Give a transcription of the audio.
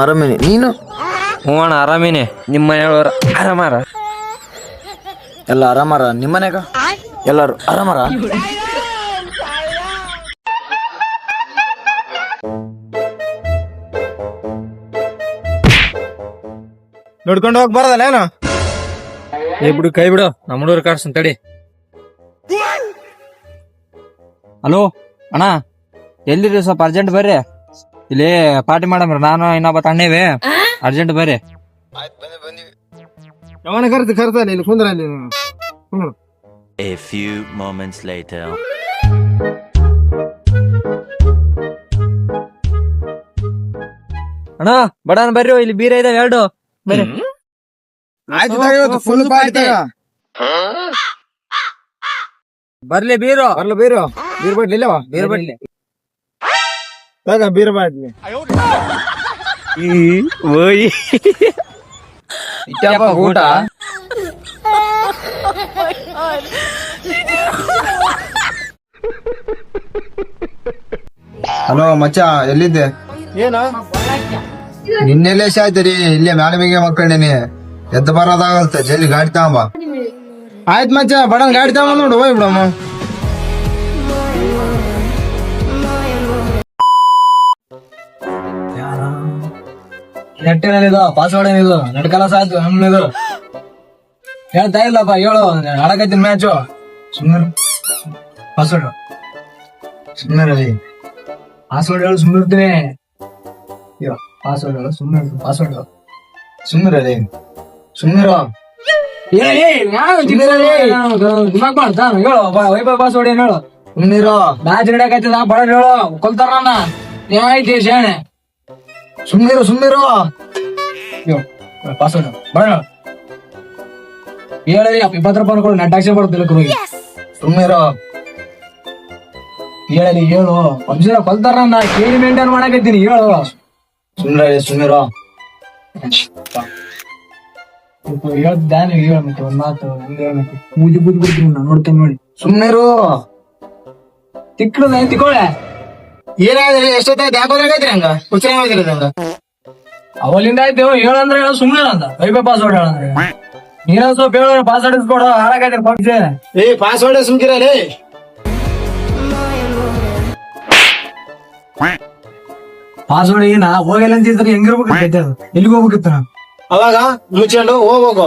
ಆರಾಮೇನಿ ನೀನು? ಹ್ಞೂ ಅಣ್ಣ ಆರಾಮಿನಿ. ನಿಮ್ಮ ಮನೆಯವ್ರು ಆರಾಮಾರ? ಎಲ್ಲ ಆರಾಮಾರ. ನಿಮ್ಮ ಮನ್ಯಾಗ ಎಲ್ಲಾರು ಆರಾಮಾರ? ನೋಡ್ಕೊಂಡು ಹೋಗಿ ಬರದಲ್ಲ ಏನು? ಬಿಡು ಕೈ ಬಿಡು, ನಮ್ಮ ಹುಡುಗರು ಕಾಡ್ಸನ್ ತಡಿ. ಹಲೋ ಅಣ್ಣ, ಎಲ್ಲಿರಿ? ಸ್ವಲ್ಪ ಅರ್ಜೆಂಟ್ ಬರ್ರಿ. ಇಲ್ಲಿ ಪಾರ್ಟಿ ಮಾಡಮ್ರಿ, ನಾನು ಇನ್ನೊಬ್ಬ ತಣ್ಣೇವಿ. ಅರ್ಜೆಂಟ್ ಬರ್ರಿ. ಯಾವನ ಕರ್ತಾನೆ ಇಲ್ಲಿ ಕುಂದ್ರ ಅಲ್ಲಿ. A few moments later. ಅಣ್ಣ ಬಡನ್ ಬರ್ರಿ, ಇಲ್ಲಿ ಬೀರ ಇದಾವೆ 2 ಬರ್ರಿ. ಆಯ್ತು ಫುಲ್ ಪಾರ್ಟಿ. ಬರ್ಲಿ ಬೀರು, ಬೀರು ಬಡ್ಲಿ ಇಲ್ಲವಾ? ಬೀರ್ ಬರ್ಲಿ. ಬೀರ್ ಬಾಟ್ಲಿ ಊಟ. ಹಲೋ ಮಚ್ಚ, ಎಲ್ಲಿದ್ದೆ? ಏನು ನಿನ್ನೆಲ್ಲೇ ಆಯ್ತರಿ? ಇಲ್ಲೇ ಮ್ಯಾಲ ಮೇಗೆ ಮಕ್ಕಳೇನಿ. ಎದ್ದು ಬರೋದಾಗಲ್ತ, ಜಲ್ದಿ ಗಾಡಿ ತಗೊಂಬ. ಆಯ್ತು ಮಚ್ಚ, ಬಡನ್ ಗಾಡಿ ತಗೊಂಡ್ ನೋಡು ಹೋಯ್ ಬಿಡಮ್ಮ. ನೆಟ್ಟಿನಿದು ಪಾಸ್ವರ್ಡ್ ಏನಿದು? ನೆಟ್ ಕಲಸ ಆಯ್ತು ನಮ್ಮಿದು. ಹೇಳ್ತಾ ಇಲ್ಲಪ್ಪ, ಹೇಳು. ಆಡಕೈತಿನ ಮ್ಯಾಚು. ಸುಮ್ಮನೆ ಪಾಸ್ವರ್ಡ್ ಸುಮ್ಮನೆ ಪಾಸ್ವರ್ಡ್ ಹೇಳು, ಸುಮ್ಮನಿರ್ತೀನಿ. ಪಾಸ್ವರ್ಡ್ ಹೇಳು, ಸುಮ್ಮನೆ ಪಾಸ್ವರ್ಡ್ ಹೇಳು. ಸುಮ್ಮನೆ ಸುಮ್ಮನಿರೋ. ದಿಮಾಕ್ ಮಾಡ್ತಾ ಹೇಳು. ವೈಫೈ ಪಾಸ್ವರ್ಡ್ ಏನ್ ಹೇಳು? ಸುಮ್ಮನಿರೋ. ಮ್ಯಾಚ್ ನಡಿಯಕೈತದ, ಬಡ ಹೇಳು. ಕೊಲ್ತಾರ ನನ್ನ ಏನಾಯ್ತು ಶಾಣೆ? ಸುಮ್ಮನಿರೋ. ಪಾಸ್ವರ್ಡ್ ಬಡ ಹೇಳಿ. 20 ರೂಪಾಯಿ ಕೊಡು, ನೆಟ್ ಹಾಕ್ಸಿ ಬರುತ್ತೆ. ಸುಮ್ಮನಿರೋ. ಹೇಳಿ ಹೇಳು. ವಂಶರ ಕೊಲ್ತಾರ ನನ್ನ ಕೇಳಿ ಮೇಂಟೈನ್ ಮಾಡಕೈತೀನಿ. ಹೇಳು. ಸುಮ್ಮನಿರೋ. ಹೇಳ್ತಿದ್ದಾನೆ, ಹೇಳ ಮತ್ತೆ ಒಂದ್ ಮಾತು. ಹೇಳ್ಬೇಕು, ಬೂದಿ ಬಿಡ್ತೀನಿ ನಾನು, ನೋಡ್ತೇನೆ ನೋಡಿ. ಸುಮ್ಮನಿರೋ. ತಿಕ್ಕಳ ತಿಕ್ಕೋಳೆ. ಏನಾದ್ರಿ? ಎಷ್ಟೊತ್ತಾಯ್ತು? ಯಾಕೋದ್ರಾಗೈತ್ರಿ ಹಂಗ ಹುಚ್ಚರ ಹಂಗ? ಅವಲಿಂದ ಆಯ್ತು. ಹೇಳಂದ್ರೆ ಹೇಳ, ಸುಮ್ಮನೆ ಅಂತ. ವೈಫೈ ಪಾಸ್ವರ್ಡ್ ಹೇಳಂದ್ರೆ ನೀನ ಸ್ವಲ್ಪ ಹೇಳ. ಪಾಸ್ವರ್ಡ್ ಇಸ್ಕೊಡು, ಹಾಳಾಗೈತೆ ಪಕ್ಷಿ. ಪಾಸ್ವರ್ಡ್ ಸುಮ್ಕಿರಲಿ. ಪಾಸ್ವರ್ಡ್ ಏನ ಹೋಗಲ್ಲ ಅಂತಿದ್ರೆ ಹೆಂಗಿರ್ಬೇಕಿತ್ತು? ಎಲ್ಲಿಗೆ ಹೋಗ್ಬೇಕಿತ್ತು? ಅವಾಗ ಮುಚ್ಕೊಂಡು ಹೋಗ್ಬೇಕು.